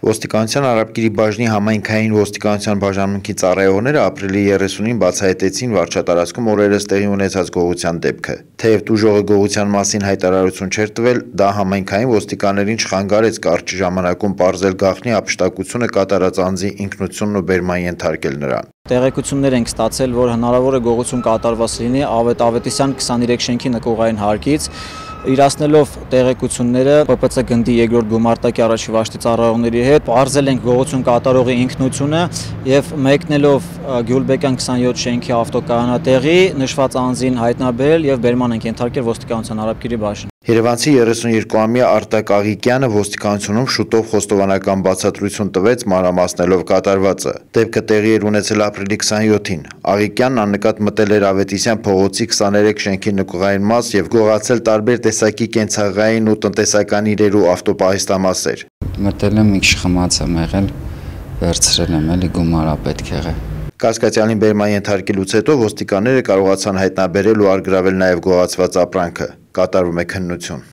Ոստիկանության Արաբկիրի բաժնի համայնքային ոստիկանության բաժանմունքի ծառայողները ապրիլի 30-ին բացահայտեցին վարչատարածքում օրերս տեղի ունեցած գողության դեպքը։ Թեև տուժողը գողության մասին հայտարարություն չէր տվել, դա համայնքային ոստիկաններին չխանգարեց կարճ ժամանակում պարզել գաղտնի ապշտակությունը կատարած անձի ինքնությունն ու բերման ենթարկել նրան։ Տեղեկություններ ենք ստացել, որ հնարավոր է գողություն կատարված լինի Ավետ Ավետիսյան 23 շենքի նկուղային հարկից, իրացնելով տեղեկությունները ՊՊՑ գնդի 2-րդ գումարտակի առաջի վաշտի ծառայողների հետ, պարզել ենք գողություն կատարողի ինքնությունը եւ մեկնելով Գյուլբեկյան 27 շենքի ավտոկայանատեղի նշված անձին հայտնաբերել եւ բերման ենք ենթարկել ոստիկանության Արաբկիրի բաժին։ Երևանցի 32-ամյա Արտակ Աղիկյանը ոստիկանությունում շուտով խոստովանական բացատրություն տվեց մանրամասնելով կատարվածը։ Դեպքը տեղի էր ունեցել ապրիլի 27-ին։ Աղիկյանն աննկատ մտել էր Ավետիսյան փողոցի 23 շենքի նկուղային մաս եւ գողացել տարբեր տեսակի կենցաղային ու տնտեսական իրեր ու ավտոպահեստամասեր։ Մտել եմ իշխ խմած եմ եղել, վերցրել եմ էլի գումարա պետք եղել։ Կասկածյալին բերման ենթարկելուց հետո ոստիկանները կարողացան հայտնաբերել ու արգրավել նաև գողացված ապրանքը։ Կատարվում է քննություն։